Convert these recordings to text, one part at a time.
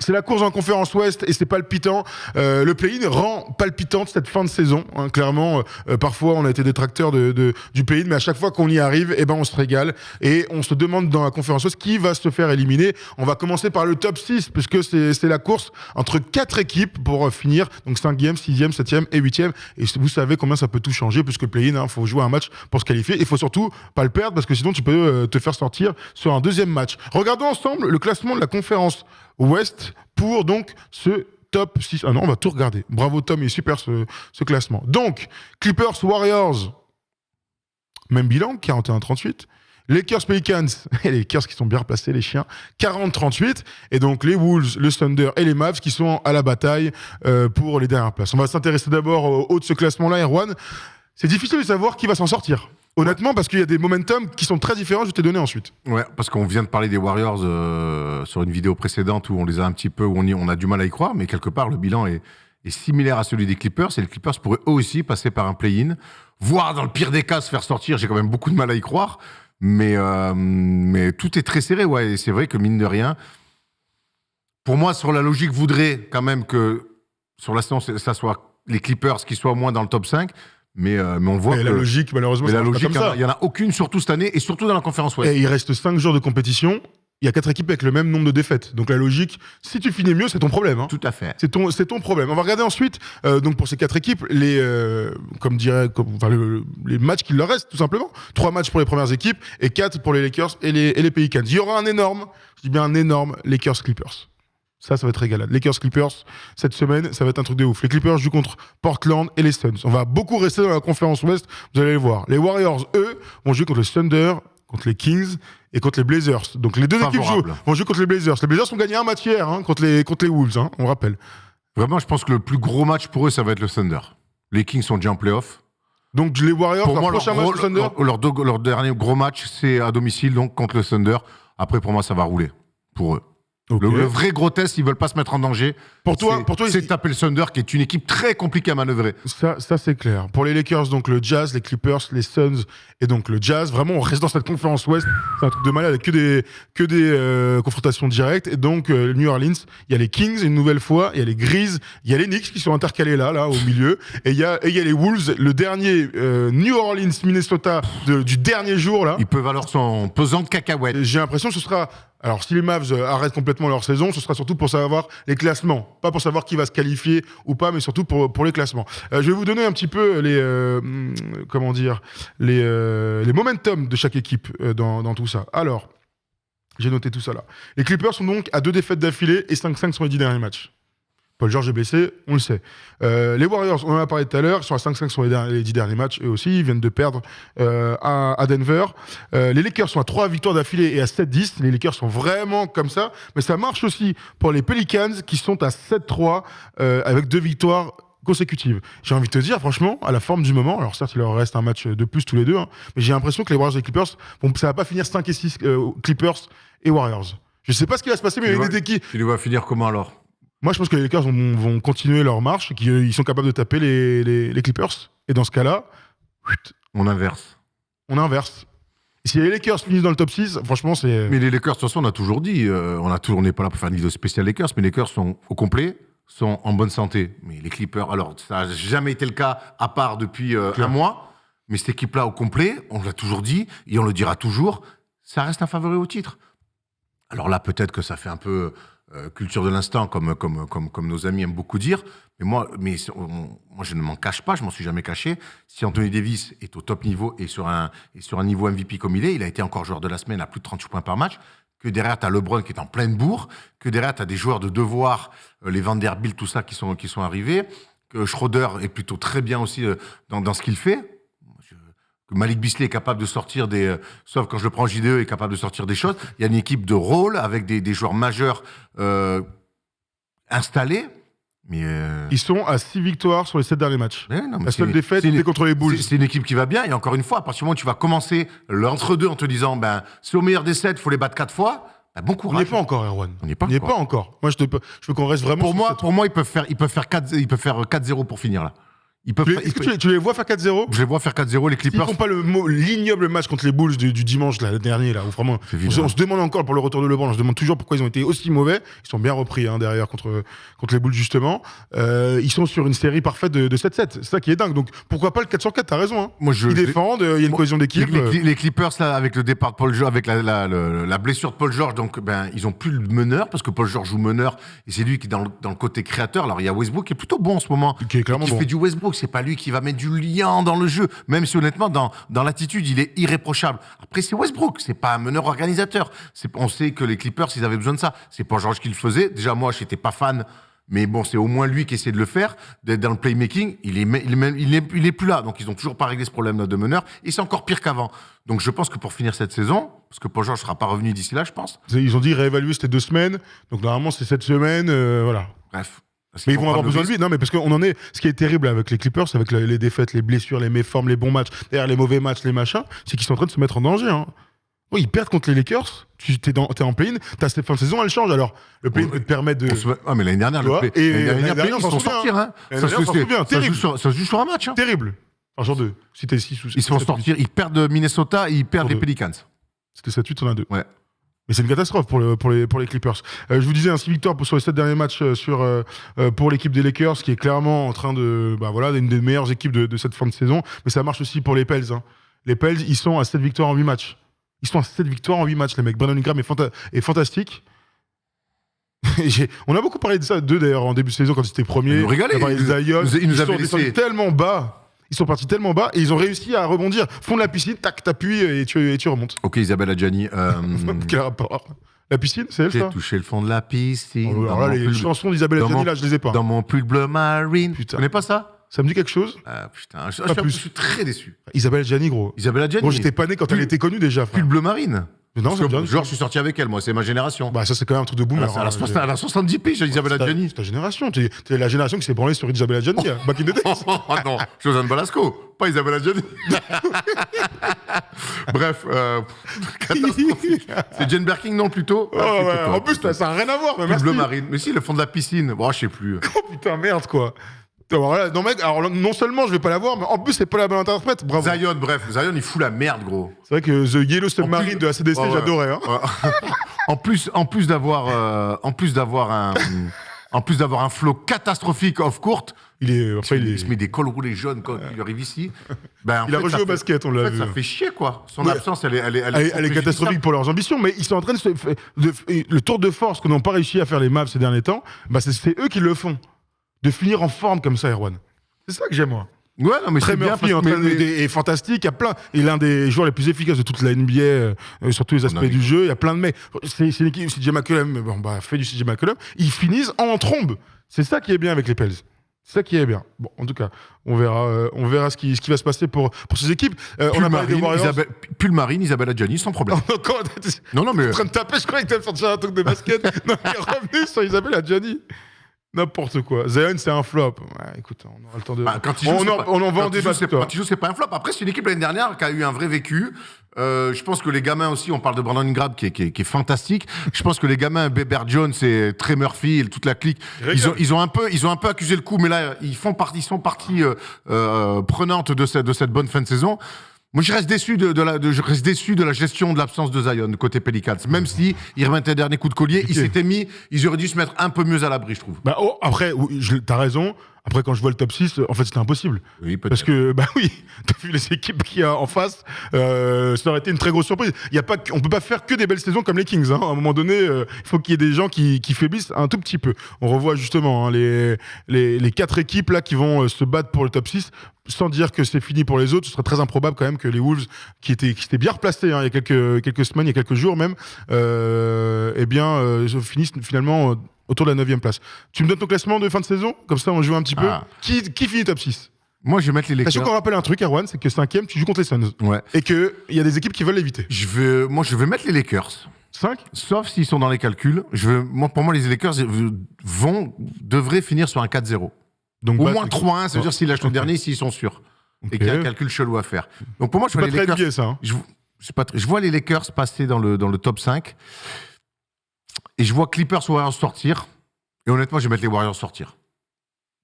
C'est la course en conférence Ouest et c'est palpitant. Le play-in rend palpitante cette fin de saison. Hein, clairement, parfois on a été détracteurs du play-in, mais à chaque fois qu'on y arrive, on se régale et on se demande dans la conférence Ouest qui va se faire éliminer. On va commencer par le top 6 puisque c'est la course entre 4 équipes pour finir. Donc 5e, 6e, 7e et 8e. Et vous savez combien ça peut tout changer puisque le play-in, faut jouer un match pour se qualifier. Il faut surtout pas le perdre parce que sinon tu peux te faire sortir sur un deuxième match. Regardons ensemble le classement de la conférence Ouest pour donc ce top 6. Ah non, on va tout regarder. Bravo Tom, il est super ce classement. Donc, Clippers Warriors, même bilan, 41-38. Lakers Pelicans, et les Lakers qui sont bien replacés, les chiens, 40-38. Et donc les Wolves, le Thunder et les Mavs qui sont à la bataille pour les dernières places. On va s'intéresser d'abord au haut de ce classement-là, Erwan. C'est difficile de savoir qui va s'en sortir. Honnêtement, parce qu'il y a des momentum qui sont très différents, je vais te donner ensuite. Ouais, parce qu'on vient de parler des Warriors sur une vidéo précédente où on les a un petit peu, où on a du mal à y croire, mais quelque part, le bilan est similaire à celui des Clippers, et les Clippers pourraient eux aussi passer par un play-in, voire dans le pire des cas se faire sortir, j'ai quand même beaucoup de mal à y croire, mais tout est très serré, ouais, et c'est vrai que mine de rien, pour moi, sur la logique, voudrait quand même que sur la saison, ça soit les Clippers qui soient au moins dans le top 5, mais on voit que la logique, malheureusement, la ça logique, pas comme ça. Il n'y en a aucune, surtout cette année, et surtout dans la conférence Ouest. Et il reste 5 jours de compétition, il y a 4 équipes avec le même nombre de défaites. Donc la logique, si tu finis mieux, c'est ton problème. Hein. Tout à fait. C'est ton problème. On va regarder ensuite, donc pour ces 4 équipes, les matchs qu'il leur reste, tout simplement. 3 matchs pour les premières équipes et 4 pour les Lakers et les Pelicans. Il y aura un énorme Lakers-Clippers. Ça va être régalade. Lakers-Clippers, cette semaine, ça va être un truc de ouf. Les Clippers jouent contre Portland et les Suns. On va beaucoup rester dans la conférence Ouest, vous allez le voir. Les Warriors, eux, vont jouer contre le Thunder, contre les Kings et contre les Blazers. Donc les deux équipes vont jouer contre les Blazers. Les Blazers ont gagné un match hier contre les Wolves, on rappelle. Vraiment, je pense que le plus gros match pour eux, ça va être le Thunder. Les Kings sont déjà en play-off. Donc les Warriors, pour moi, prochain match, le Thunder leur dernier gros match, c'est à domicile, donc contre le Thunder. Après, pour moi, ça va rouler pour eux. Okay. Le vrai gros test, ils veulent pas se mettre en danger. Pour toi, c'est taper le Thunder, qui est une équipe très compliquée à manœuvrer. Ça c'est clair. Pour les Lakers, donc le Jazz, les Clippers, les Suns et donc le Jazz. Vraiment, on reste dans cette conférence Ouest. C'est un truc de malade avec que des confrontations directes. Et donc New Orleans, il y a les Kings une nouvelle fois, il y a les Grizzlies, il y a les Knicks qui sont intercalés là au milieu, et il y a les Wolves, le dernier New Orleans Minnesota du dernier jour là. Ils peuvent alors son pesant de cacahuètes. J'ai l'impression que ce sera. Alors, si les Mavs arrêtent complètement leur saison, ce sera surtout pour savoir les classements. Pas pour savoir qui va se qualifier ou pas, mais surtout pour les classements. Je vais vous donner un petit peu les momentum de chaque équipe dans tout ça. Alors, j'ai noté tout ça là. Les Clippers sont donc à 2 défaites d'affilée et 5-5 sur les 10 derniers matchs. Paul George est blessé, on le sait. Les Warriors, on en a parlé tout à l'heure, ils sont à 5-5 sur les 10 derniers matchs, eux aussi, ils viennent de perdre à Denver. Les Lakers sont à 3 victoires d'affilée et à 7-10. Les Lakers sont vraiment comme ça, mais ça marche aussi pour les Pelicans qui sont à 7-3 avec 2 victoires consécutives. J'ai envie de te dire, franchement, à la forme du moment, alors certes, il leur reste un match de plus tous les deux, mais j'ai l'impression que les Warriors et les Clippers, ça va pas finir 5 et 6 Clippers et Warriors. Je sais pas ce qui va se passer, mais il y a une idée qui... Tu les vois finir comment alors ? Moi, je pense que les Lakers vont continuer leur marche, qu'ils sont capables de taper les Clippers. Et dans ce cas-là, on inverse. Si les Lakers finissent dans le top 6, franchement, c'est... Mais les Lakers, de toute façon, on a toujours dit, on n'est pas là pour faire une vidéo spéciale Lakers, mais les Lakers sont au complet, sont en bonne santé. Mais les Clippers, alors, ça n'a jamais été le cas, à part depuis un mois, mais cette équipe-là au complet, on l'a toujours dit, et on le dira toujours, ça reste un favori au titre. Alors là, peut-être que ça fait un peu... culture de l'instant, comme nos amis aiment beaucoup dire. Mais moi, je ne m'en cache pas, je m'en suis jamais caché. Si Anthony Davis est au top niveau et sur un niveau MVP comme il a été encore joueur de la semaine à plus de 38 points par match, que derrière, tu as LeBron qui est en pleine bourre, que derrière, tu as des joueurs de devoir, les Vanderbilt, tout ça, qui sont arrivés, que Schroeder est plutôt très bien aussi dans ce qu'il fait. Que Malik Beasley est capable de sortir sauf quand je le prends en JDE, est capable de sortir des choses. Il y a une équipe de rôle avec des joueurs majeurs installés. Mais Ils sont à 6 victoires sur les 7 derniers matchs. La seule défaite, c'était contre les Bulls. C'est une équipe qui va bien. Et encore une fois, à partir du moment où tu vas commencer l'entre-deux en te disant, c'est au meilleur des 7, il faut les battre 4 fois. Bon courage. On n'y est pas encore, Erwan. On n'y est pas encore. Moi, je veux qu'on reste vraiment... Pour moi, ils peuvent faire 4-0 pour finir là. Est-ce que tu les vois faire 4-0? Je les vois faire 4-0, les Clippers. Ils font pas l'ignoble match contre les Bulls du dimanche là, le dernier, là, où vraiment, on se demande encore pour le retour de LeBron, on se demande toujours pourquoi ils ont été aussi mauvais. Ils sont bien repris derrière contre les Bulls, justement. Ils sont sur une série parfaite de 7-7. C'est ça qui est dingue. Donc pourquoi pas le 4-4? T'as raison. Hein. Ils défendent, il y a une cohésion d'équipe. Les Clippers, là, avec le départ de Paul George, avec la blessure de Paul George, donc ils ont plus le meneur, parce que Paul George joue meneur, et c'est lui qui est dans le côté créateur. Alors il y a Westbrook qui est plutôt bon en ce moment. Qui est clairement bon. Fait du Westbrook, c'est pas lui qui va mettre du lien dans le jeu, même si honnêtement dans l'attitude il est irréprochable. Après c'est Westbrook, c'est pas un meneur organisateur. On sait que les Clippers ils avaient besoin de ça. C'est Paul George qui le faisait. Déjà moi j'étais pas fan, mais bon c'est au moins lui qui essaie de le faire, d'être dans le playmaking. Il est plus là, donc ils ont toujours pas réglé ce problème de meneur et c'est encore pire qu'avant. Donc je pense que pour finir cette saison, parce que Paul George sera pas revenu d'ici là, je pense. Ils ont dit réévaluer c'était 2 semaines, donc normalement c'est cette semaine, voilà. Bref. Mais ils vont avoir besoin de lui. Non, mais parce qu'on en est. Ce qui est terrible avec les Clippers, avec les défaites, les blessures, les méformes, les bons matchs, derrière les mauvais matchs, les machins, c'est qu'ils sont en train de se mettre en danger. Hein. Oui, ils perdent contre les Lakers. T'es en play-in, t'as cette fin de saison, elle change. Alors, le play-in peut te permettre de. Ah, mais l'année dernière, l'année dernière, ils sont sortis. Hein. Ça se joue sur un match. Hein. Terrible. Enfin, genre 2. Si t'es 6 ou 7. Ils se font sortir. Ils perdent Minnesota et ils perdent les Pelicans. C'était 7-8, on a 2. Ouais. Mais c'est une catastrophe pour les Clippers. Je vous disais, 6 victoires sur les 7 derniers matchs pour l'équipe des Lakers, qui est clairement en train de... une des meilleures équipes de cette fin de saison. Mais ça marche aussi pour les Pels. Hein. Les Pels, ils sont à 7 victoires en 8 matchs. Ils sont à 7 victoires en 8 matchs, les mecs. Brandon Ingram est fantastique. On a beaucoup parlé de ça, d'eux d'ailleurs, en début de saison, quand ils étaient premiers. Ils nous régalaient. Ils nous avaient laissé tellement bas. Ils sont partis tellement bas et ils ont réussi à rebondir. Fond de la piscine, tac, t'appuies et tu remontes. Ok, Isabelle Adjani. Quel rapport? La piscine, c'est elle, ça? J'ai touché le fond de la piscine. Oh, alors là, les chansons d'Isabelle Adjani, là, je les ai pas. Dans mon pull bleu marine. Putain. Tu connais pas ça? Ça me dit quelque chose? Ah putain, je suis très déçu. Isabelle Adjani, gros. Isabelle Adjani. Gros, j'étais pas né quand elle était connue déjà, frère. Pull bleu marine. Non, genre, je suis sorti avec elle, moi, c'est ma génération. Bah, ça, c'est quand même un truc de boomer. Elle a 70 piges, Isabelle Adjani. C'est ta génération. T'es la génération qui s'est branlée sur Isabelle Adjani, back in the days. Oh non, Josiane Balasco, pas Isabelle Adjani. Bref, catastrophique. C'est Jane Birkin, non, plutôt? Oh, ouais, en plus, ça n'a rien à voir. Pull bleu marine. Mais si, le fond de la piscine. Bon, je sais plus. Oh putain, merde, quoi. Alors là, non, mec, alors non seulement je vais pas l'avoir, mais en plus c'est pas la bonne interprète. Bravo. Zion, il fout la merde, gros. C'est vrai que The Yellow Submarine de la CDC, j'adorais. Hein. En plus d'avoir un flow catastrophique off court, il se met des cols roulés jaunes quand il arrive ici. Ben, il a rejoué au basket, on l'a vu. Ça fait chier, quoi. Son absence, elle est catastrophique pour leurs ambitions, mais ils sont en train le tour de force que n'ont pas réussi à faire les Mavs ces derniers temps, bah c'est eux qui le font. De finir en forme comme ça, Erwan. C'est ça que j'aime, moi. Ouais, non, mais très bien. Est fantastique, il y a plein. Il est l'un des joueurs les plus efficaces de toute la NBA sur tous les aspects du jeu. Il y a plein de mecs. C'est une équipe, CJ McCollum, fait du CJ McCollum. Ils finissent en trombe. C'est ça qui est bien avec les Pels. C'est ça qui est bien. Bon, en tout cas, on verra ce qui va se passer pour ces équipes. On a parlé des Warriors. Pull marine, Isabelle Adjani, sans problème. Non, mais. En train de taper, je croyais que tu allais sortir un truc de basket. Non, il est revenu sur Isabelle Adjani. N'importe quoi. Zion, c'est un flop. Ouais, écoute, on aura le temps de. On en va en débat. Quand il joue, c'est pas un flop. Après, c'est une équipe l'année dernière qui a eu un vrai vécu. Je pense que les gamins aussi, on parle de Brandon Ingram qui est fantastique. Je pense que les gamins, Beber Jones et Trey Murphy et toute la clique, ils ont un peu accusé le coup, mais là, ils sont partie prenante de cette bonne fin de saison. Moi, je reste déçu de la gestion de l'absence de Zion côté Pelicans. Même si il remettait un dernier coup de collier, ils auraient dû se mettre un peu mieux à l'abri, je trouve. Bah, après, t'as raison. Après, quand je vois le top 6, en fait, c'était impossible. Oui, peut-être. Parce que, t'as vu les équipes qu'il y a en face, ça aurait été une très grosse surprise. On peut pas faire que des belles saisons comme les Kings. Hein. À un moment donné, il faut qu'il y ait des gens qui faiblissent un tout petit peu. On revoit justement les 4 équipes là qui vont se battre pour le top 6. Sans dire que c'est fini pour les autres, ce serait très improbable quand même que les Wolves, qui étaient bien replacés il y a quelques semaines, il y a quelques jours même, finissent finalement autour de la 9e place. Tu me donnes ton classement de fin de saison? Comme ça, on joue un petit peu. Qui finit top 6? Moi, je vais mettre les Lakers. Sachant qu'on rappelle un truc, Erwan, c'est que 5e, tu joues contre les Suns. Ouais. Et qu'il y a des équipes qui veulent l'éviter. Moi, je vais mettre les Lakers. 5? Sauf s'ils sont dans les calculs. Pour moi, les Lakers devraient finir sur un 4-0. Donc, au moins 3-1, ça veut dire s'ils lâchent le dernier, s'ils sont sûrs. Et qu'il y a un calcul chelou à faire. Donc pour moi, je vois les Lakers. Ça, hein. Je vois les Lakers passer dans le top 5. Et je vois Clippers Warriors sortir. Et honnêtement, je vais mettre les Warriors sortir.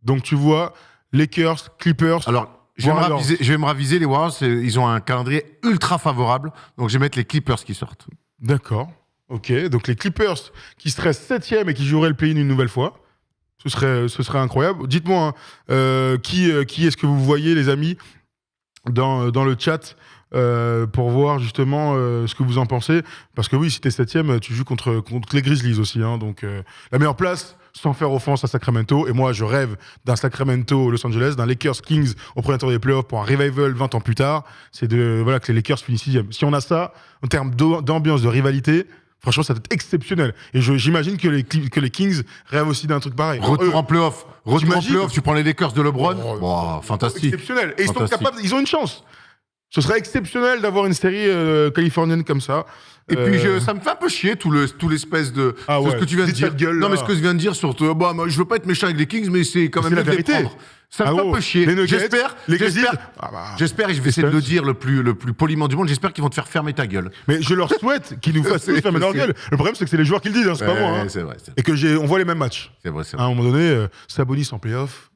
Donc tu vois Lakers, Clippers. Alors, je vais me raviser, les Warriors, ils ont un calendrier ultra favorable, donc je vais mettre les Clippers qui sortent. D'accord. Ok, donc les Clippers qui seraient 7e et qui joueraient le play-in une nouvelle fois. Ce serait incroyable. Dites-moi, qui est-ce que vous voyez, les amis, dans le chat pour voir justement ce que vous en pensez. Parce que oui, si t'es 7e, tu joues contre les Grizzlies aussi. Hein, donc la meilleure place, sans faire offense à Sacramento. Et moi, je rêve d'un Sacramento-Los Angeles, d'un Lakers-Kings au premier tour des playoffs pour un revival 20 ans plus tard. C'est que les Lakers finissent 6e. Si on a ça, en termes d'ambiance, de rivalité, franchement, ça va être exceptionnel. Et j'imagine que les Kings rêvent aussi d'un truc pareil. Retour en playoff, tu prends les Lakers de LeBron. Fantastique. Exceptionnel. Et ils sont capables, ils ont une chance. Ce serait exceptionnel d'avoir une série californienne comme ça. Et puis ça me fait un peu chier tout l'espèce de ce que tu viens de dire. Gueule, non, mais ce que je viens de dire sur moi, je veux pas être méchant avec les Kings, mais c'est quand même la vérité. Ça me fait un peu chier. J'espère, et je vais essayer de le dire le plus poliment du monde, j'espère qu'ils vont te faire fermer ta gueule. Mais je leur souhaite qu'ils nous fassent tous fermer leur gueule. Le problème, c'est que c'est les joueurs qui le disent, c'est pas moi. Hein. C'est vrai. Et que on voit les mêmes matchs. C'est vrai. À un moment donné, Sabonis en playoff.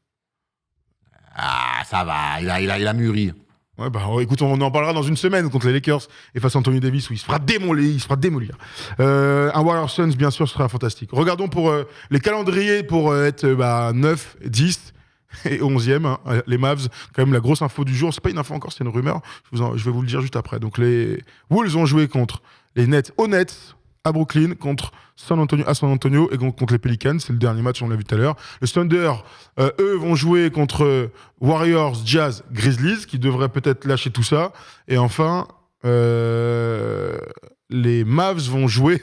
Ah, ça va, il a mûri. Ouais, écoute, on en parlera dans une semaine contre les Lakers et face à Anthony Davis où il se fera démolir. Un Warriors Suns, bien sûr, sera fantastique. Regardons pour les calendriers pour être 9, 10 et 11e. Hein, les Mavs, quand même la grosse info du jour. C'est pas une info encore, c'est une rumeur. Je vais vous le dire juste après. Donc les Wolves ont joué contre les Nets aux Nets à Brooklyn, contre San Antonio et contre les Pelicans. C'est le dernier match, on l'a vu tout à l'heure. Le Thunder, eux, vont jouer contre Warriors, Jazz, Grizzlies, qui devraient peut-être lâcher tout ça. Et enfin, les Mavs vont jouer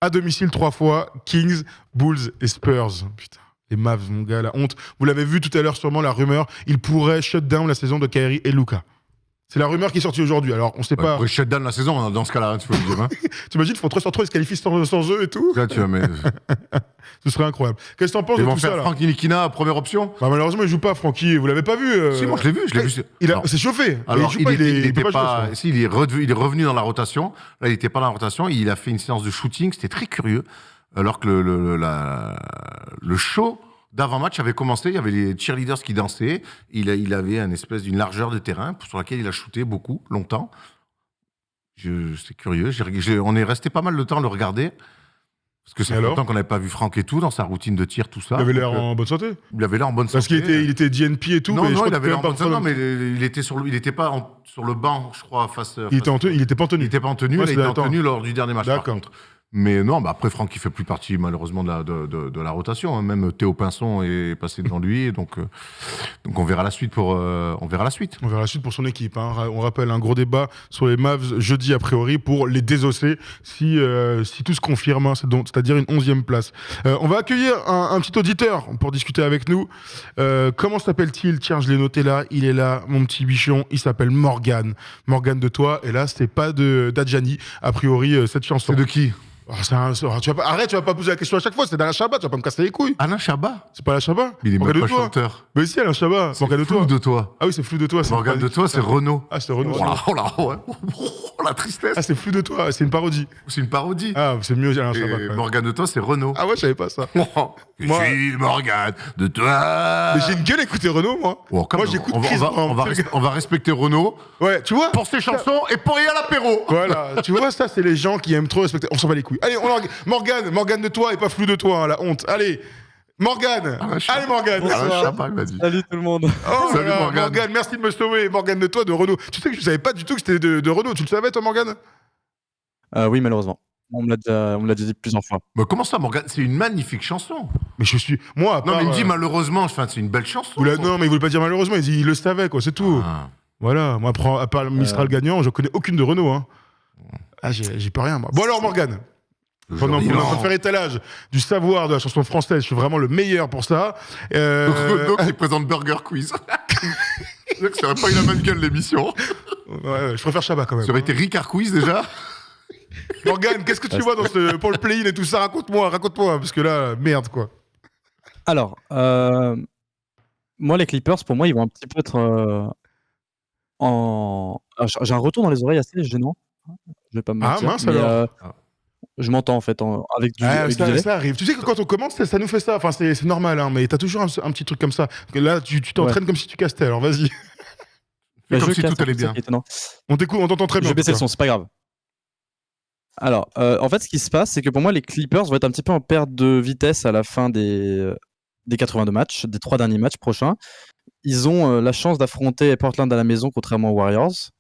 à domicile 3 fois, Kings, Bulls et Spurs. Putain. Les Mavs, mon gars, la honte. Vous l'avez vu tout à l'heure, sûrement, la rumeur. Ils pourraient shut down la saison de Kyrie et Luka. C'est la rumeur qui est sortie aujourd'hui. Alors, on sait pas. Ils shut down la saison dans ce cas-là, hein, tu peux me dire. Hein. T'imagines, ils font 3 sur 3, ils se qualifient sans eux et tout. Là, tu vois, mais... Ce serait incroyable. Qu'est-ce que t'en penses de tout ça? Ils vont faire Frankie Nikina, première option. Malheureusement, il joue pas, Frankie. Vous l'avez pas vu Si, moi, je l'ai vu. C'est chauffé. Alors, il était pas. Si, il est revenu dans la rotation. Là, il n'était pas dans la rotation. Il a fait une séance de shooting. C'était très curieux. Alors que le show d'avant-match avait commencé, il y avait les cheerleaders qui dansaient, il avait une espèce d'une largeur de terrain sur laquelle il a shooté beaucoup, longtemps. C'est curieux, on est resté pas mal de temps à le regarder, parce que c'est longtemps qu'on n'avait pas vu Franck et tout, dans sa routine de tir, tout ça. Il avait l'air en bonne santé. Il avait l'air en bonne santé. Parce qu'il était DNP et tout. Non, il avait l'air en bonne santé, non, mais il était pas sur le banc, je crois, il était pas en tenue. Il était pas en tenue, il était en tenue lors du dernier match, par contre. Mais non, après Franck, il fait plus partie malheureusement de la rotation. Hein. Même Théo Pinson est passé devant lui, donc on verra la suite pour son équipe. Hein. On rappelle un gros débat sur les Mavs jeudi a priori pour les désosser si tout se confirme, hein, c'est-à-dire une 11e place. On va accueillir un petit auditeur pour discuter avec nous. Comment s'appelle-t-il? Tiens, je l'ai noté là. Il est là, mon petit bichon. Il s'appelle Morgan. Morgan de toi. Et là, c'est pas d'Adjani. A priori, cette chanson. C'est de qui? Arrête, tu vas pas poser la question à chaque fois, c'est d'Alain Chabat, tu vas pas me casser les couilles. Alain Chabat? C'est pas Alain Chabat? Il est même pas chanteur. Mais si, Alain Chabat. Morgane de toi. Ah oui, c'est Flou de toi. Morgane de toi, c'est Renaud. Ah, c'est Renaud. Oh la tristesse. Ah, c'est Flou de toi, c'est une parodie. C'est une parodie. Ah, c'est mieux Alain Chabat. Morgane de toi, c'est Renaud. Ah ouais, je savais pas ça. Je suis Morgane de toi. Mais j'ai une gueule à écouter Renaud, moi. Moi, j'écoute Chris Brown. On va respecter Renaud. Ouais, tu vois. Pour ses chansons et pour y aller à l'apéro. Voilà, tu vois, ça, c'est les gens qui aiment trop respecter. On s'en bat les couilles. Allez, Morgane de toi et pas Flou de toi, hein, la honte. Allez, Morgane. Allez, Morgane. Salut tout le monde. Oh, salut Morgane, merci de me sauver. Morgane de toi, de Renaud. Tu sais que je savais pas du tout que c'était de Renaud. Tu le savais, toi, Morgane? Oui, malheureusement. On me l'a dit plusieurs fois. Mais comment ça, Morgane? C'est une magnifique chanson. Mais je suis. Moi, non, mais il me dit malheureusement, c'est une belle chanson. Non, mais il voulait pas dire malheureusement, il le savait, quoi, c'est tout. Ah. Voilà, moi, à part Mistral gagnant, je connais aucune de Renaud. Hein. Ah, j'y peux rien, moi. Bon, alors, Morgane. Pendant qu'on est en train de faire étalage du savoir de la chanson française, je suis vraiment le meilleur pour ça. Renaud qui présente Burger Quiz. Ça aurait pas eu la même gueule, l'émission. Ouais, je préfère Chabat quand même. Ça aurait été Ricard Quiz déjà. Morgane, qu'est-ce que tu vois pour le play-in et tout ça? Raconte-moi, parce que là, merde, quoi. Alors, moi, les Clippers, pour moi, ils vont un petit peu être j'ai un retour dans les oreilles assez gênant. Je vais pas me mentir. Ah mince alors. Je m'entends en fait avec du délai. Ça arrive. Tu sais que quand on commence, ça nous fait ça. Enfin, c'est normal, hein, mais t'as toujours un petit truc comme ça. Que là, tu t'entraînes comme si tu castais. Alors vas-y. Comme si casse, tout allait bien. On t'écoute, on t'entend très bien. Je vais baisser le son, c'est pas grave. Alors, en fait, ce qui se passe, c'est que pour moi, les Clippers vont être un petit peu en perte de vitesse à la fin des 82 matchs, des 3 derniers matchs prochains. Ils ont la chance d'affronter Portland à la maison, contrairement aux Warriors.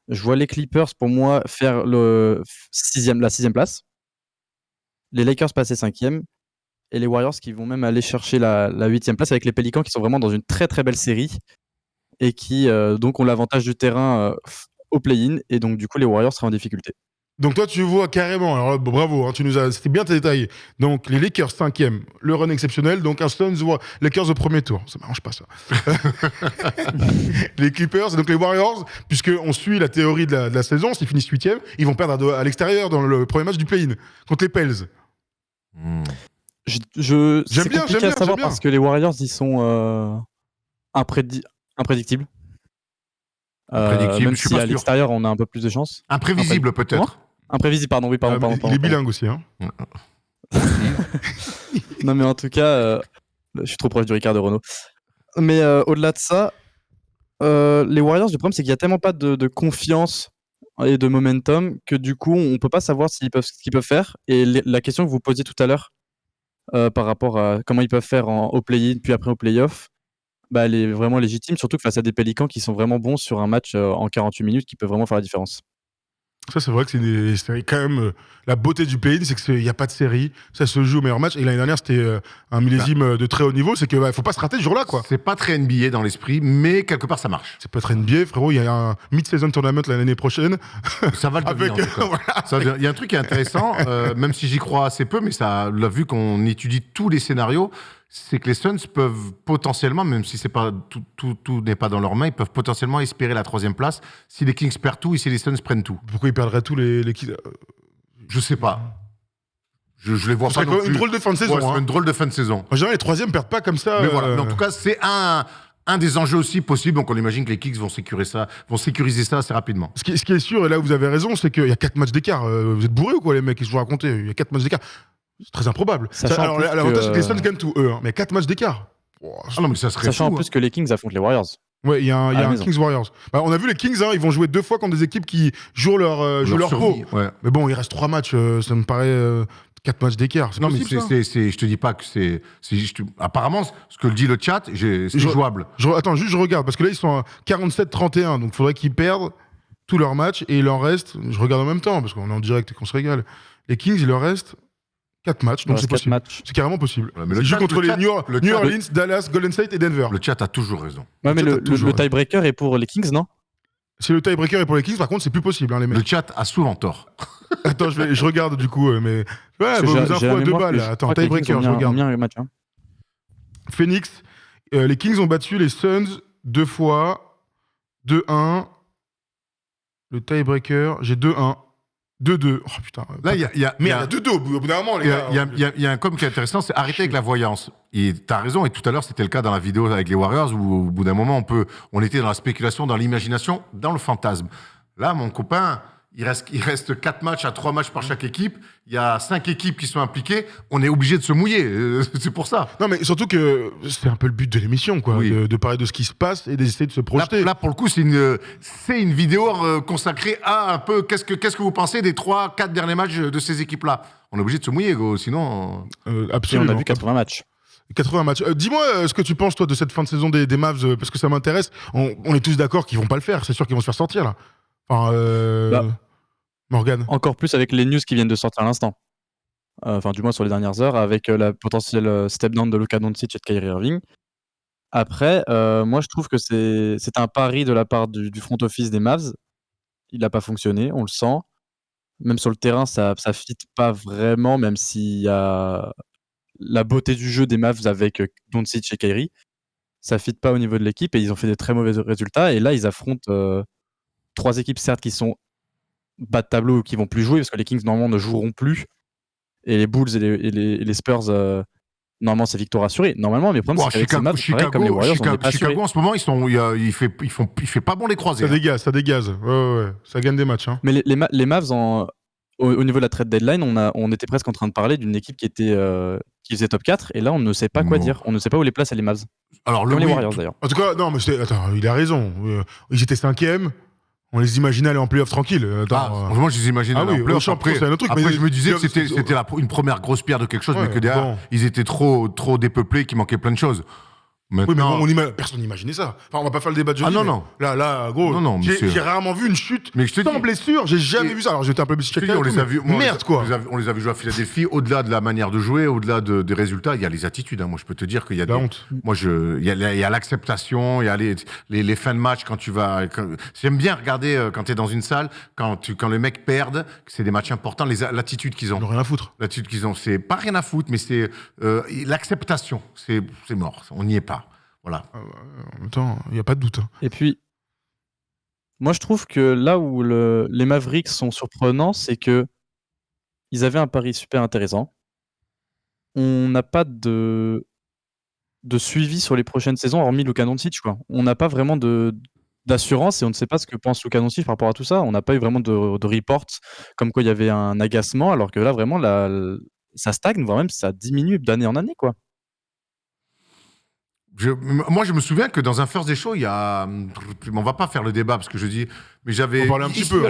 Je vois les Clippers, pour moi, faire la 6e place. Les Lakers passer 5e. Et les Warriors qui vont même aller chercher la 8e place avec les Pelicans qui sont vraiment dans une très très belle série et qui donc ont l'avantage du terrain au play-in. Et donc, du coup, les Warriors seraient en difficulté. Donc toi, tu vois carrément, alors bravo, hein, c'était bien détaillé. Donc les Lakers 5e, le run exceptionnel, donc un Suns voit Lakers au premier tour. Ça m'arrange pas ça. Les Clippers, donc les Warriors, puisqu'on suit la théorie de la saison, s'ils finissent 8e, ils vont perdre à l'extérieur dans le premier match du play-in, contre les Pels. C'est compliqué à savoir parce que les Warriors, ils sont imprédictibles. Même si à l'extérieur, on a un peu plus de chance. Imprévisible peut-être. Imprévisible, pardon, oui, pardon. Il est bilingue aussi, hein. Non, mais en tout cas, je suis trop proche du Ricardo Renault. Mais au-delà de ça, les Warriors, le problème, c'est qu'il n'y a tellement pas de confiance et de momentum que du coup, on ne peut pas savoir ce qu'ils peuvent faire. Et la question que vous posiez tout à l'heure par rapport à comment ils peuvent faire au play-in, puis après au play-off, bah, elle est vraiment légitime, surtout que face à des Pélicans qui sont vraiment bons sur un match en 48 minutes qui peut vraiment faire la différence. Ça, c'est vrai que c'est quand même la beauté du play-in, c'est qu'il n'y a pas de série, ça se joue au meilleur match. Et l'année dernière, c'était un millésime de très haut niveau, c'est qu'il ne faut pas se rater ce jour-là, quoi. C'est pas très NBA dans l'esprit, mais quelque part, ça marche. C'est pas très NBA, frérot, il y a un mid-season tournament l'année prochaine. Ça va le devenir, en tout cas. Il y a un truc qui est intéressant, même si j'y crois assez peu, mais ça l'a vu qu'on étudie tous les scénarios, c'est que les Suns peuvent potentiellement, même si c'est pas tout n'est pas dans leurs mains, ils peuvent potentiellement espérer la 3e place si les Kings perdent tout et si les Suns prennent tout. Pourquoi ils perdraient tous les Kings? Je sais pas. Je les vois pas non plus. Une drôle de fin de saison. Ouais, une drôle de fin de saison. En général, les 3e perdent pas comme ça. Mais voilà. Mais en tout cas, c'est un des enjeux aussi possibles. Donc on imagine que les Kings vont sécuriser ça assez rapidement. Ce qui est sûr, et là où vous avez raison, c'est qu'il y a 4 matchs d'écart. Vous êtes bourrés ou quoi, les mecs? Je vous racontais, il y a 4 matchs d'écart. C'est très improbable. Alors, l'avantage, c'est que les Suns gagnent tout, eux. Hein, mais 4 matchs d'écart. Non, mais ça serait Sachant fou, en plus que les Kings affrontent les Warriors. Ouais, il y a un Kings Warriors. Bah, on a vu les Kings, hein, ils vont jouer 2 fois contre des équipes qui jouent leur peau. Ouais. Mais bon, il reste 3 matchs, ça me paraît 4 matchs d'écart. Non, mais je te dis pas que c'est apparemment, ce que dit le chat, c'est jouable. Attends, juste je regarde, parce que là, ils sont à 47-31, donc il faudrait qu'ils perdent tous leurs matchs, et il en reste, je regarde en même temps, parce qu'on est en direct et qu'on se régale. Les Kings, il leur reste 4 matchs, donc c'est possible. C'est carrément possible. Ouais, ils jouent contre les New Orleans, Dallas, Golden State et Denver. Le chat a toujours raison. Ouais, mais le tiebreaker est pour les Kings, non? Si le tiebreaker est pour les Kings, par contre, c'est plus possible, hein, les mecs. Le chat a souvent tort. Attends, je regarde du coup, mais ouais, vos infos à 2 balles. Attends, tiebreaker, je regarde. Bien le match, hein. Phoenix, les Kings ont battu les Suns 2 fois, 2-1. Le tiebreaker, j'ai 2-1. 2-2. Oh putain. Là, il y a 2-2 au bout d'un moment, les gars. Il y a un com qui est intéressant, c'est arrêter avec la voyance. Et t'as raison, et tout à l'heure, c'était le cas dans la vidéo avec les Warriors, où au bout d'un moment, on était dans la spéculation, dans l'imagination, dans le fantasme. Là, mon copain, il reste 4 matchs à 3 matchs par chaque équipe. Il y a 5 équipes qui sont impliquées. On est obligé de se mouiller. C'est pour ça. Non, mais surtout que c'est un peu le but de l'émission, quoi. Oui. De parler de ce qui se passe et d'essayer de se projeter. Là pour le coup, c'est une vidéo consacrée à un peu qu'est-ce que vous pensez des 3-4 derniers matchs de ces équipes-là. On est obligé de se mouiller, gros. Sinon. Absolument. Et on a vu 80 matchs. 80 matchs. Dis-moi ce que tu penses, toi, de cette fin de saison des Mavs, parce que ça m'intéresse. On est tous d'accord qu'ils vont pas le faire. C'est sûr qu'ils vont se faire sortir, là. Enfin, Morgan. Encore plus avec les news qui viennent de sortir à l'instant. Enfin, du moins sur les dernières heures, avec la potentielle step-down de Luka Doncic et de Kyrie Irving. Après, moi, je trouve que c'est un pari de la part du front office des Mavs. Il n'a pas fonctionné, on le sent. Même sur le terrain, ça fit pas vraiment, même s'il y a la beauté du jeu des Mavs avec Doncic et Kyrie. Ça fit pas au niveau de l'équipe et ils ont fait des très mauvais résultats. Et là, ils affrontent 3 équipes, certes, qui sont bas de tableau ou qui vont plus jouer, parce que les Kings, normalement, ne joueront plus. Et les Bulls et les Spurs, normalement, c'est victoire assurée. Normalement, mais le problème, c'est qu'avec ces Mavs, pareil, comme les Warriors, on n'est pas assurés. Chicago, en ce moment, il fait pas bon les croisés. Ça dégaze. Ouais. Ça gagne des matchs. Hein. Mais les Mavs, au niveau de la trade deadline, on était presque en train de parler d'une équipe qui faisait top 4, et là, on ne sait pas quoi Non. dire. On ne sait pas où les placer les Mavs. Alors, Comme les oui, Warriors, d'ailleurs. En tout cas, non, mais attends, il a raison. Ils étaient 5e. On les imaginait aller en playoff tranquille. Moi, je les imaginais Ah aller oui, en playoff. au champion, c'est un autre truc, Après, mais je me disais que playoff, c'était une première grosse pierre de quelque chose, Ouais, mais que derrière, bon. ils étaient trop dépeuplés, qu'il manquait plein de choses. Oui, mais Maintenant, bon, personne n'imaginait ça. Enfin, on va pas faire le débat de jeudi. Ah, non, mais non. Là, gros, Non, non, j'ai monsieur. rarement vu une chute Mais je te sans dis- blessure. J'ai jamais Et- vu ça. Alors, j'étais un peu je te dis, on les a vus. Merde, quoi. On les a vus jouer à Philadelphie. Au-delà de la manière de jouer, au-delà des résultats, il y a les attitudes. Hein. Moi, je peux te dire qu'il y a La honte. il y a l'acceptation, il y a les fins de match quand tu vas. J'aime bien regarder quand tu es dans une salle, quand les mecs perdent, que c'est des matchs importants, l'attitude qu'ils Ils ont. n'ont rien à foutre. L'attitude qu'ils ont, c'est pas rien à foutre, mais c'est l'acceptation. C'est mort. On n'y est pas. Voilà. En même temps, il n'y a pas de doute. Hein. Et puis, moi, je trouve que là où les Mavericks sont surprenants, c'est que ils avaient un pari super intéressant. On n'a pas de suivi sur les prochaines saisons, hormis Luka Doncic, quoi. On n'a pas vraiment d'assurance, et on ne sait pas ce que pense Luka Doncic par rapport à tout ça. On n'a pas eu vraiment de reports comme quoi il y avait un agacement, alors que là, vraiment, ça stagne, voire même ça diminue d'année en année, quoi. Moi, je me souviens que dans un First Day Show, il y a. On va pas faire le débat parce que je dis. Mais j'avais. On parlait un petit ici, peu, À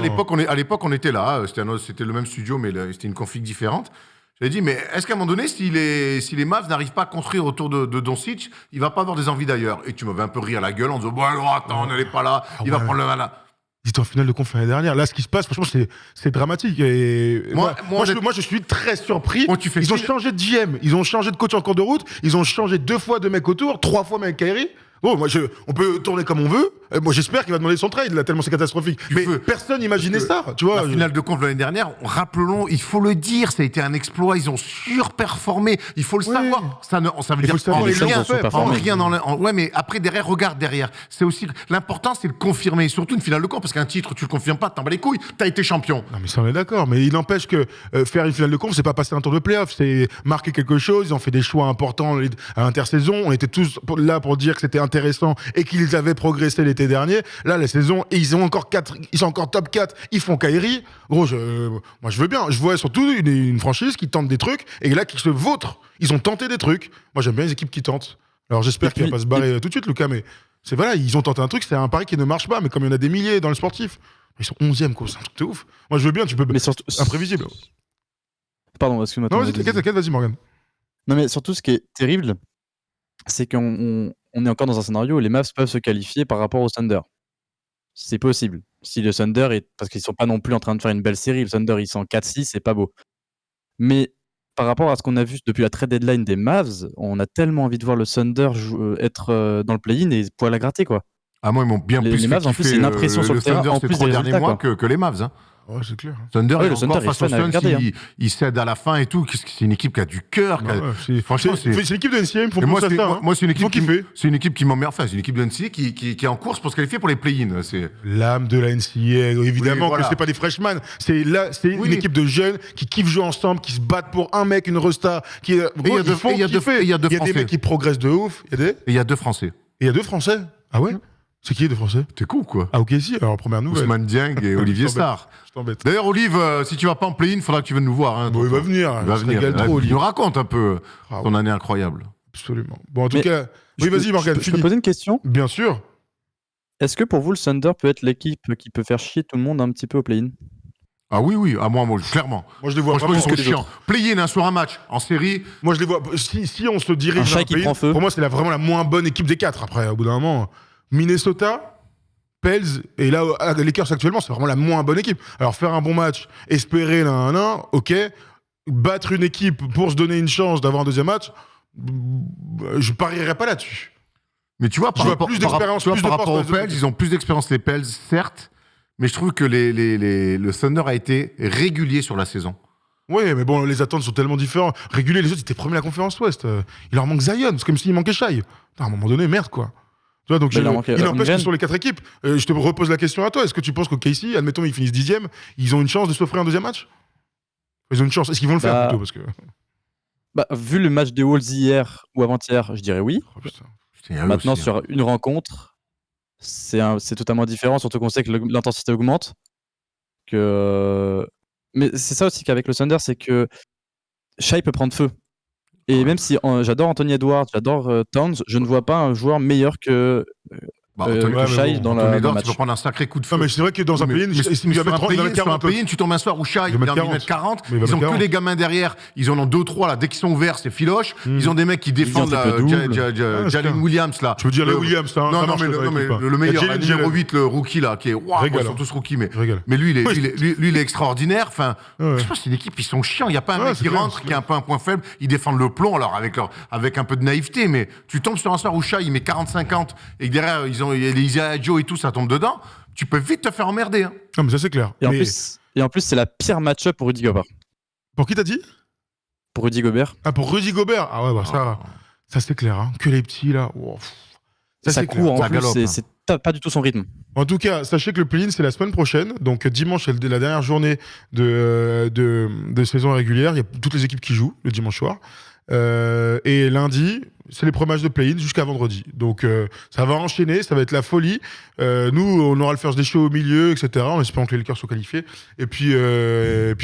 l'époque, on était là. C'était le même studio, mais c'était une config différente. J'avais dit, mais est-ce qu'à un moment donné, si les Mavs n'arrivent pas à construire autour de Doncic, il va pas avoir des envies d'ailleurs? Et tu m'avais un peu ri à la gueule en disant, bon, alors attends, on n'allait pas là, il va prendre le mana. Ils étaient en finale de conf l'année dernière. Là, ce qui se passe, franchement, c'est dramatique. Et moi, je suis très surpris. Ils ont changé de GM, ils ont changé de coach en cours de route, ils ont changé 2 fois de mec autour, 3 fois avec Kyrie. Bon, on peut tourner comme on veut. Moi, j'espère qu'il va demander son trade, là, tellement c'est catastrophique. Mais personne n'imaginait ça, tu vois. La finale de conf l'année dernière, rappelons, il faut le dire, ça a été un exploit. Ils ont surperformé. Il faut le savoir. Ça veut dire ouais, mais après, regarde derrière. C'est aussi, l'important, c'est de confirmer. Surtout une finale de conf, parce qu'un titre, tu le confirmes pas, t'en bas les couilles, t'as été champion. Non, mais ça, on est d'accord. Mais il n'empêche que faire une finale de conf, c'est pas passer un tour de playoff, c'est marquer quelque chose. Ils ont fait des choix importants à l'intersaison. On était tous là pour dire que c'était intéressant et qu'ils avaient progressé l'été dernier. Là, la saison, ils sont encore top 4, ils font Kyrie. Gros, moi je veux bien. Je vois surtout une franchise qui tente des trucs et là qui se vautre. Ils ont tenté des trucs. Moi j'aime bien les équipes qui tentent. Alors j'espère qu'il va pas se barrer tout de suite, Lucas, mais c'est voilà, ils ont tenté un truc, c'est un pari qui ne marche pas, mais comme il y en a des milliers dans le sportif, ils sont 11e, quoi, c'est un truc de ouf. Moi je veux bien, tu peux. Mais surtout, imprévisible. Pardon, excuse-moi. Non, vas-y, t'inquiète, vas-y, Morgan. Non, mais surtout, ce qui est terrible, c'est qu'on est encore dans un scénario où les Mavs peuvent se qualifier par rapport au Thunder. C'est possible. Si le Thunder parce qu'ils sont pas non plus en train de faire une belle série, le Thunder ils sont en 4-6, c'est pas beau. Mais par rapport à ce qu'on a vu depuis la trade deadline des Mavs, on a tellement envie de voir le Thunder être dans le play-in et poil à gratter, quoi. Ah, moi, ils m'ont bien plus Les Mavs, en plus, c'est une impression sur le terrain, en plus des derniers résultats, mois quoi. que les Mavs. Hein. Ouais, c'est clair. Thunder, le Thunder est face aux fun à Suns, regarder, il cède à la fin et tout. C'est une équipe qui a du cœur. Franchement, c'est l'équipe de NCAA, il faut penser à ça. Moi, c'est une équipe qui m'emmerde. Enfin, c'est une équipe de NCAA qui est en course pour se qualifier pour les play-in. L'âme de la NCAA, évidemment, voilà. que c'est pas des freshmen. C'est une équipe de jeunes qui kiffent jouer ensemble, qui se battent pour un mec, une resta. Il y a des mecs qui progressent de ouf. Il y a 2 Français. Et il y a 2 Français. Ah ouais? C'est qui les 2 Français? T'es cool, quoi. Ah, ok, si, alors première nouvelle. Ousmane Dieng et Olivier Sarr. Je t'embête. D'ailleurs, Olive, si tu vas pas en play-in, il faudra que tu viennes nous voir. Hein, bon, il va venir. Il va venir. Il nous raconte un peu ton année incroyable. Absolument. Bon, en tout cas. Oui, vas-y, Morgan. Je peux poser une question? Bien sûr. Est-ce que pour vous, le Thunder peut être l'équipe qui peut faire chier tout le monde un petit peu au play-in? Ah oui, à moi, clairement. Moi, je les vois vraiment trop chiants. Play-in sur un match, en série. Moi, je les vois. Si on se dirige vers un play-in, pour moi, c'est vraiment la moins bonne équipe des 4. Après, au bout d'un moment, Minnesota, Pels, et là, les Lakers actuellement, c'est vraiment la moins bonne équipe. Alors, faire un bon match, espérer ok. Battre une équipe pour se donner une chance d'avoir un deuxième match, je parierais pas là-dessus. Mais tu vois, par rapport aux Pels, ils ont plus d'expérience, les Pels, certes, mais je trouve que le Thunder a été régulier sur la saison. Oui, mais bon, les attentes sont tellement différentes. Régulier, les autres, étaient premiers de la conférence Ouest. Il leur manque Zion, c'est comme s'il manquait Shai. À un moment donné, merde, quoi. Tu vois, donc il n'empêche que sur les 4 équipes, je te repose la question à toi. Est-ce que tu penses qu'au KC, admettons, ils finissent 10e, ils ont une chance de s'offrir un deuxième match? Ils ont une chance. Est-ce qu'ils vont le faire plutôt parce que... vu le match des Wolves hier ou avant-hier, je dirais oui. Oh, maintenant, sur une rencontre, c'est totalement différent, surtout qu'on sait que l'intensité augmente. Que Mais c'est ça aussi qu'avec le Thunder, c'est que Shai peut prendre feu. Et même si j'adore Anthony Edwards, j'adore Towns, je ne vois pas un joueur meilleur que Shai dans le match. Tu peux prendre un sacré coup de feu. Non, mais c'est vrai que dans un play-in, sur un play-in, tu tombes un soir où Shai, il va mettre 40. Ils ont que les gamins derrière. Ils en ont 2-3 là. Dès qu'ils sont ouverts, c'est filoche. Ils ont des mecs qui défendent Jalen Williams là. Je veux dire, les Williams, ça non, marche. mais le meilleur, le numéro 8, le rookie là, qui est ils sont tous rookies, mais lui, il est extraordinaire. Enfin, je pense que c'est une équipe, ils sont chiants. Il n'y a pas un mec qui rentre, qui a un peu un point faible. Ils défendent le plomb, alors avec un peu de naïveté, mais tu tombes sur un soir où Shai, il met 40-50 et que derrière, il y a les Isaiah Joe et tout, ça tombe dedans, tu peux vite te faire emmerder. Hein. Non, mais ça, c'est clair. Et en plus, c'est la pire match-up pour Rudy Gobert. Pour qui t'as dit? Pour Rudy Gobert. Ah, pour Rudy Gobert. Ah ouais, ça c'est clair. Hein. Que les petits, là. Wow. Ça court, en plus, c'est pas du tout son rythme. En tout cas, sachez que le play-in, c'est la semaine prochaine. Donc, dimanche, c'est la dernière journée de saison régulière. Il y a toutes les équipes qui jouent le dimanche soir. Et lundi, c'est les premiers matchs de play-in jusqu'à vendredi. Donc ça va enchaîner, ça va être la folie. Nous, on aura le first day show au milieu, etc. En espérant que les Lakers soient qualifiés. Et puis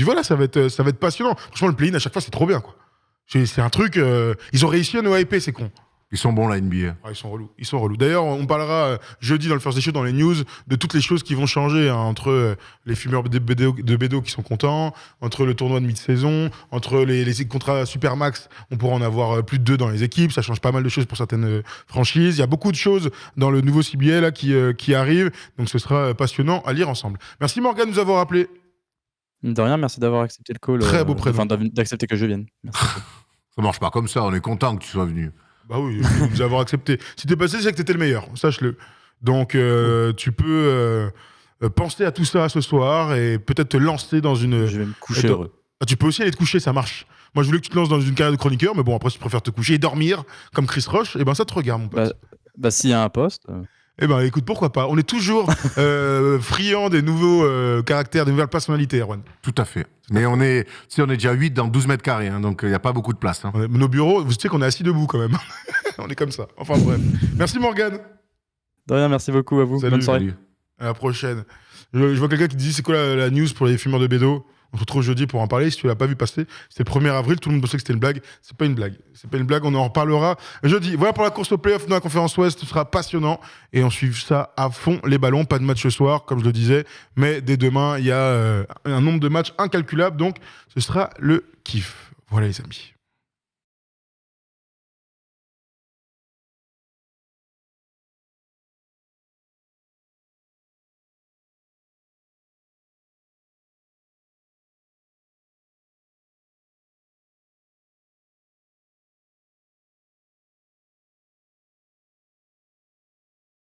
voilà, ça va être passionnant. Franchement, le play-in, à chaque fois, c'est trop bien, quoi. C'est un truc... ils ont réussi à nous hyper, c'est con. Ils sont bons, la NBA. Ah, ils sont relous. D'ailleurs, on parlera jeudi dans le First Day Show, dans les news, de toutes les choses qui vont changer entre les fumeurs de bédo qui sont contents, entre le tournoi de mi-saison, entre les contrats Supermax, on pourra en avoir plus de 2 dans les équipes. Ça change pas mal de choses pour certaines franchises. Il y a beaucoup de choses dans le nouveau CBA là, qui arrivent. Donc ce sera passionnant à lire ensemble. Merci Morgane de nous avoir appelé. De rien, merci d'avoir accepté le call. Très beau prénom. Enfin, d'accepter que je vienne. Merci. Ça marche pas comme ça, on est content que tu sois venu. Bah oui, de nous avoir accepté. Si t'es passé, c'est que t'étais le meilleur, sache-le. Donc, tu peux penser à tout ça ce soir et peut-être te lancer dans une... Je vais me coucher heureux. Ah, tu peux aussi aller te coucher, ça marche. Moi, je voulais que tu te lances dans une carrière de chroniqueur, mais bon, après, si tu préfères te coucher et dormir, comme Chris Roche, et ben ça te regarde, mon pote. Bah s'il y a un poste... Eh ben, écoute, pourquoi pas. On est toujours friand des nouveaux caractères, des nouvelles personnalités, Erwan. Tout à fait. Mais on est déjà 8 dans 12 mètres carrés, hein, donc il n'y a pas beaucoup de place. Hein. Nos bureaux, vous savez qu'on est assis debout quand même. On est comme ça. Enfin bref. Merci Morgane. De rien, merci beaucoup à vous. Salut. Bonne soirée. Salut. À la prochaine. Je vois quelqu'un qui dit c'est quoi la news pour les fumeurs de bédo. On se retrouve jeudi pour en parler. Si tu l'as pas vu passer, c'est le 1er avril. Tout le monde pensait que c'était une blague. C'est pas une blague. C'est pas une blague. On en reparlera jeudi. Voilà pour la course au playoff dans la conférence Ouest. Ce sera passionnant. Et on suit ça à fond, les ballons. Pas de match ce soir, comme je le disais. Mais dès demain, il y a un nombre de matchs incalculable. Donc, ce sera le kiff. Voilà, les amis.